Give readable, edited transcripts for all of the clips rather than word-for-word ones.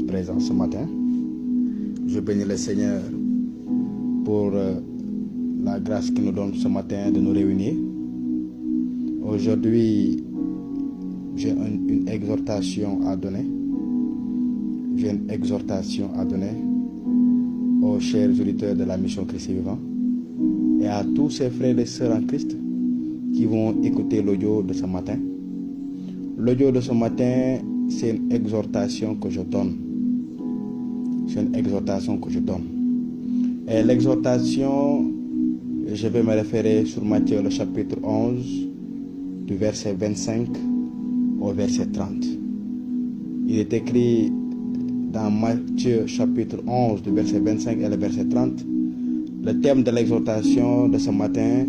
présence ce matin. Je bénis le Seigneur pour la grâce qu'il nous donne ce matin de nous réunir. Aujourd'hui, j'ai une exhortation à donner. J'ai une exhortation à donner aux chers auditeurs de la mission Christ vivant et à tous ces frères et sœurs en Christ qui vont écouter l'audio de ce matin. L'audio de ce matin, c'est une exhortation que je donne. C'est une exhortation que je donne. Et l'exhortation, je vais me référer sur Matthieu le chapitre 11, du verset 25 au verset 30. Il est écrit dans Matthieu chapitre 11, du verset 25 et le verset 30. Le thème de l'exhortation de ce matin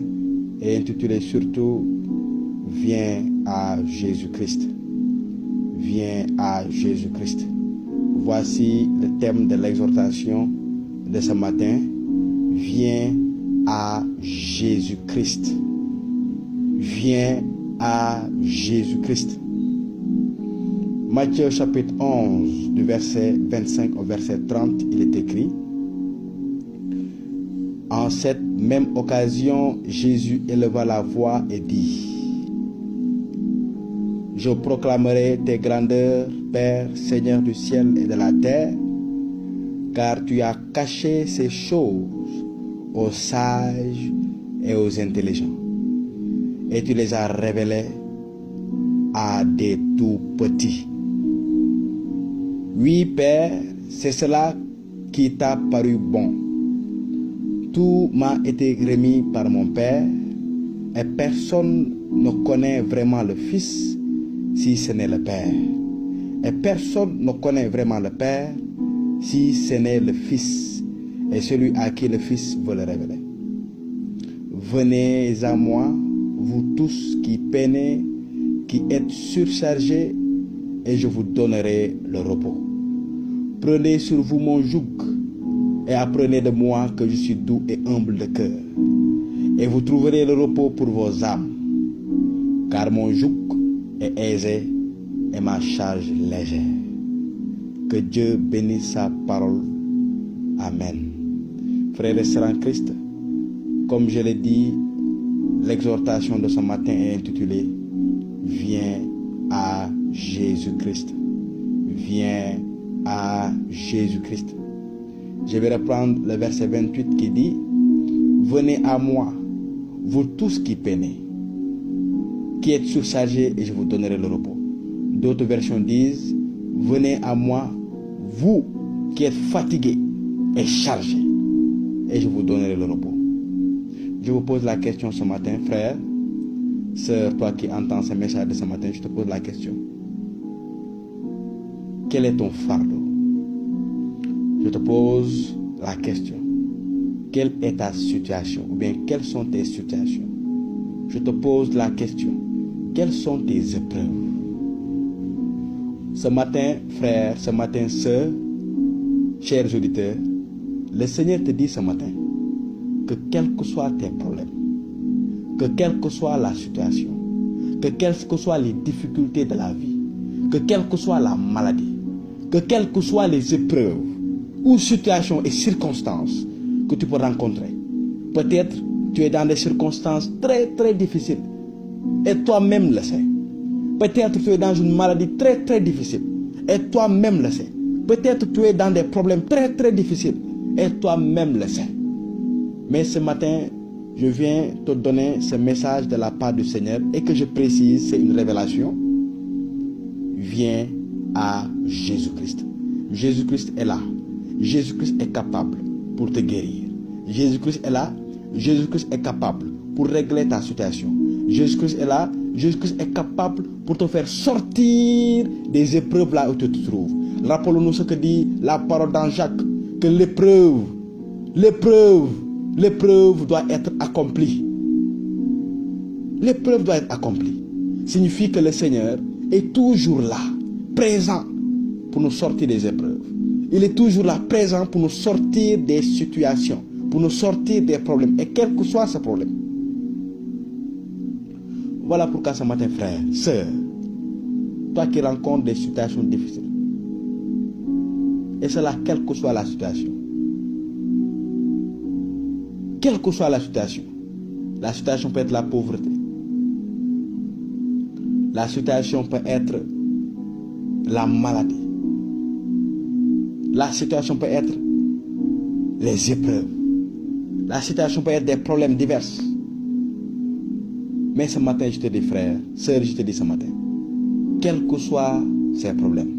est intitulé surtout « Viens à Jésus-Christ ». Viens à Jésus-Christ. Voici le thème de l'exhortation de ce matin. Viens à Jésus-Christ. Viens à Jésus-Christ. Matthieu chapitre 11, du verset 25 au verset 30, il est écrit: En cette même occasion, Jésus éleva la voix et dit: Je proclamerai tes grandeurs, Père, Seigneur du ciel et de la terre, car tu as caché ces choses aux sages et aux intelligents, et tu les as révélées à des tout petits. Oui, Père, c'est cela qui t'a paru bon. Tout m'a été remis par mon Père, et personne ne connaît vraiment le Fils si ce n'est le Père. Et personne ne connaît vraiment le Père si ce n'est le Fils et celui à qui le Fils veut le révéler. Venez à moi, vous tous qui peinez, qui êtes surchargés, et je vous donnerai le repos. Prenez sur vous mon joug et apprenez de moi que je suis doux et humble de cœur, et vous trouverez le repos pour vos âmes, car mon joug est aisé et ma charge légère. Que Dieu bénisse sa parole. Amen. Frères et sœurs en Christ, comme je l'ai dit, l'exhortation de ce matin est intitulée « Viens à Jésus-Christ ». Viens à Jésus-Christ. Je vais reprendre le verset 28 qui dit: Venez à moi, vous tous qui peinez, qui êtes surchargés, et je vous donnerai le repos. D'autres versions disent: Venez à moi, vous qui êtes fatigués et chargés, et je vous donnerai le repos. Je vous pose la question ce matin, frère, sœur, toi qui entends ce message de ce matin, je te pose la question. Quel est ton fardeau? Je te pose la question. Quelle est ta situation? Ou bien quelles sont tes situations? Je te pose la question. Quelles sont tes épreuves? Ce matin, frère, ce matin, sœur, chers auditeurs, le Seigneur te dit ce matin que quels que soient tes problèmes, que quelle que soit la situation, que quelles que soient les difficultés de la vie, que quelle que soit la maladie, que quelles que soient les épreuves ou situations et circonstances que tu peux rencontrer, peut-être tu es dans des circonstances très très difficiles et toi-même le sais. Peut-être tu es dans une maladie très très difficile et toi-même le sais. Peut-être tu es dans des problèmes très très difficiles et toi-même le sais. Mais ce matin, je viens te donner ce message de la part du Seigneur et que je précise, c'est une révélation. Viens à Jésus-Christ. Jésus-Christ est là. Jésus-Christ est capable pour te guérir. Jésus-Christ est là. Jésus-Christ est capable pour régler ta situation. Jésus-Christ est là. Jésus-Christ est capable pour te faire sortir des épreuves là où tu te trouves. Rappelons-nous ce que dit la parole dans Jacques, que l'épreuve doit être accomplie. L'épreuve doit être accomplie. Signifie que le Seigneur est toujours là, présent pour nous sortir des épreuves. Il est toujours là, présent pour nous sortir des situations, pour nous sortir des problèmes, et quel que soit ce problème. Voilà pourquoi ce matin, frère, sœur, toi qui rencontres des situations difficiles, Et cela, quelle que soit la situation. Quelle que soit la situation. La situation peut être la pauvreté. La situation peut être la maladie. La situation peut être les épreuves. La situation peut être des problèmes divers. Mais ce matin, je te dis, frère, sœur, je te dis ce matin, quels que soient ces problèmes,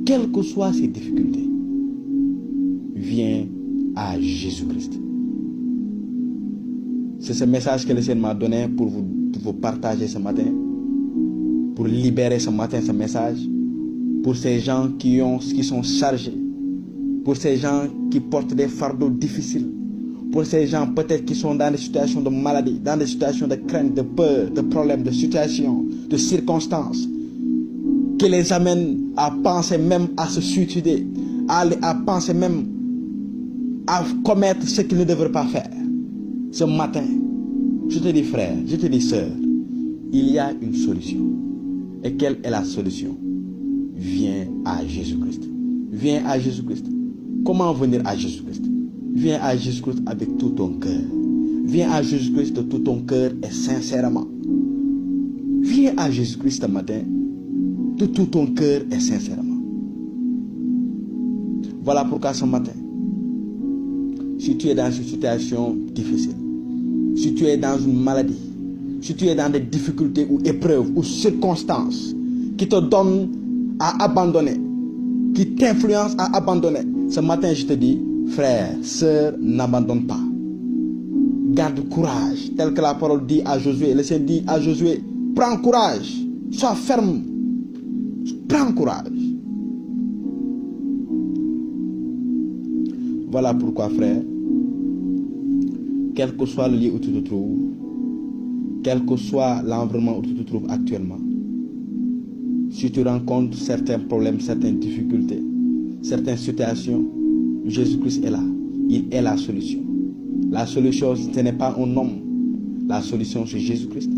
quelles que soient ces difficultés, viens à Jésus-Christ. C'est ce message que le Seigneur m'a donné pour vous partager ce matin, pour libérer ce matin ce message, pour ces gens qui sont chargés, pour ces gens qui portent des fardeaux difficiles, pour ces gens peut-être qui sont dans des situations de maladie, dans des situations de crainte, de peur, de problèmes, de situations, de circonstances, qui les amènent à penser même à se suicider, à penser même à commettre ce qu'ils ne devraient pas faire. Ce matin, je te dis frère, je te dis sœur, il y a une solution. Et quelle est la solution? Viens à Jésus-Christ. Viens à Jésus-Christ. Comment venir à Jésus-Christ? Viens à Jésus-Christ avec tout ton cœur. Viens à Jésus-Christ de tout ton cœur et sincèrement. Viens à Jésus-Christ ce matin de tout ton cœur et sincèrement. Voilà pourquoi ce matin, si tu es dans une situation difficile, si tu es dans une maladie, si tu es dans des difficultés ou épreuves ou circonstances qui te donnent à abandonner, qui t'influencent à abandonner, ce matin je te dis, frère, sœur, n'abandonne pas. Garde courage, tel que la parole dit à Josué. Le Seigneur dit à Josué, prends courage, sois ferme, prends courage. Voilà pourquoi, frère, quel que soit le lieu où tu te trouves, quel que soit l'environnement où tu te trouves actuellement, si tu rencontres certains problèmes, certaines difficultés, certaines situations, Jésus-Christ est là. Il est la solution. La solution, ce n'est pas un homme. La solution, c'est Jésus-Christ.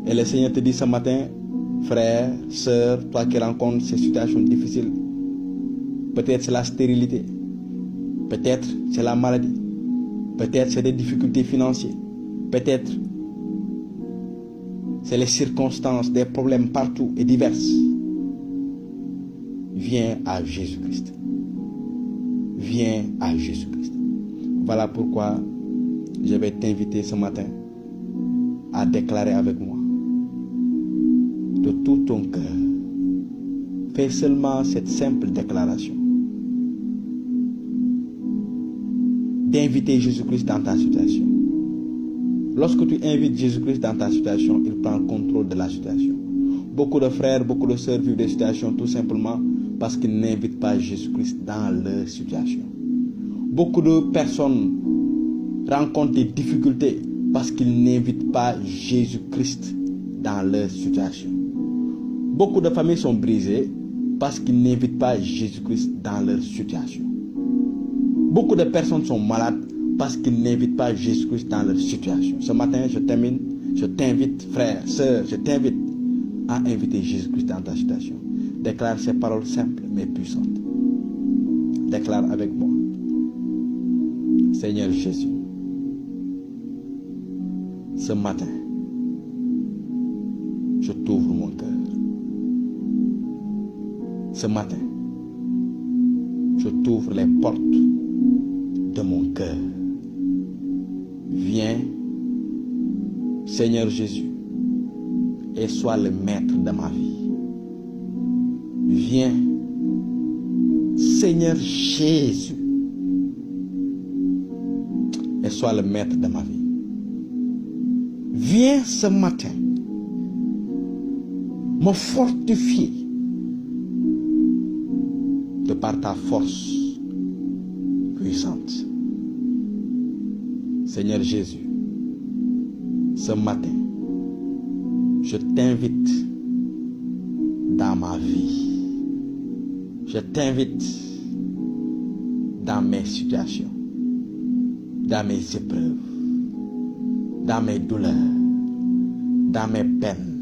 Et le Seigneur te dit ce matin, frère, sœur, toi qui rencontres ces situations difficiles, peut-être c'est la stérilité, peut-être c'est la maladie, peut-être c'est des difficultés financières, peut-être c'est les circonstances, des problèmes partout et diverses. Viens à Jésus-Christ. Viens à Jésus-Christ. Voilà pourquoi je vais t'inviter ce matin à déclarer avec moi de tout ton cœur. Fais seulement cette simple déclaration d'inviter Jésus-Christ dans ta situation. Lorsque tu invites Jésus-Christ dans ta situation, il prend le contrôle de la situation. Beaucoup de frères, beaucoup de sœurs vivent des situations tout simplement parce qu'ils n'invitent pas Jésus-Christ dans leur situation. Beaucoup de personnes rencontrent des difficultés parce qu'ils n'invitent pas Jésus-Christ dans leur situation. Beaucoup de familles sont brisées parce qu'ils n'invitent pas Jésus-Christ dans leur situation. Beaucoup de personnes sont malades parce qu'ils n'invitent pas Jésus-Christ dans leur situation. Ce matin, je t'invite, frère, sœur, je t'invite à inviter Jésus-Christ dans ta situation. Déclare ces paroles simples mais puissantes. Déclare avec moi. Seigneur Jésus, ce matin, je t'ouvre mon cœur. Ce matin, je t'ouvre les portes de mon cœur. Viens, Seigneur Jésus, et sois le maître de ma vie. Viens, Seigneur Jésus, et sois le maître de ma vie. Viens ce matin me fortifier de par ta force puissante. Seigneur Jésus, ce matin, je t'invite dans ma vie. Je t'invite dans mes situations, dans mes épreuves, dans mes douleurs, dans mes peines,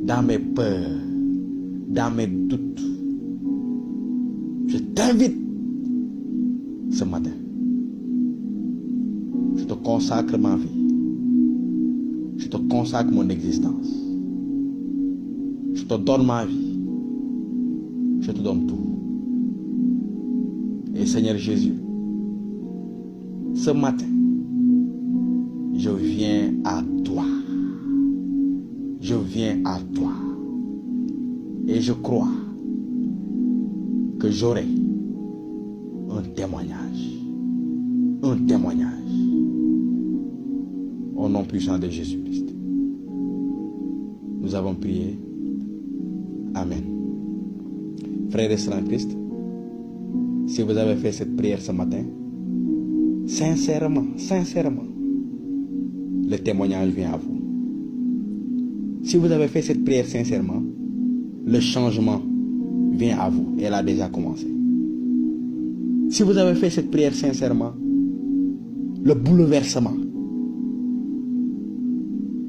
dans mes peurs, dans mes doutes, t'invite ce matin. Je te consacre ma vie. Je te consacre mon existence. Je te donne ma vie. Je te donne tout. Et Seigneur Jésus, ce matin, je viens à toi. Je viens à toi. Et je crois que j'aurai un témoignage. Un témoignage. Au nom puissant de Jésus-Christ. Nous avons prié. Amen. Frères et sœurs en Christ, si vous avez fait cette prière ce matin, sincèrement, le témoignage vient à vous. Si vous avez fait cette prière sincèrement, le changement vient à vous. Elle a déjà commencé. Si vous avez fait cette prière sincèrement, le bouleversement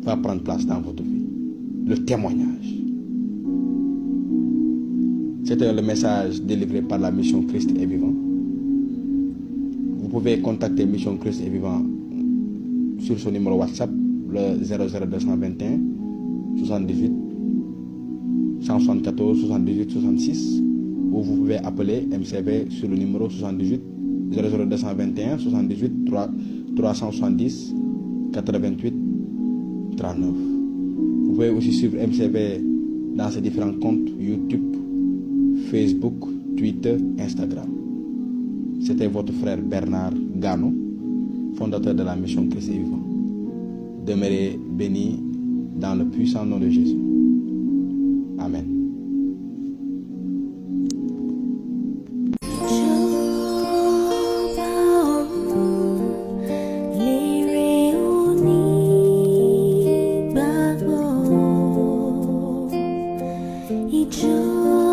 va prendre place dans votre vie. Le témoignage. C'était le message délivré par la mission Christ est vivant. Vous pouvez contacter Mission Christ est vivant sur son numéro WhatsApp, le 00221 78 174 78 66, ou vous pouvez appeler MCV sur le numéro 78 00221 78 370 88 39. Vous pouvez aussi suivre MCV dans ses différents comptes YouTube, Facebook, Twitter, Instagram. C'était votre frère Bernard Gano, fondateur de la mission Christ est vivant. Demeurez bénis dans le puissant nom de Jésus. Amen. Ijo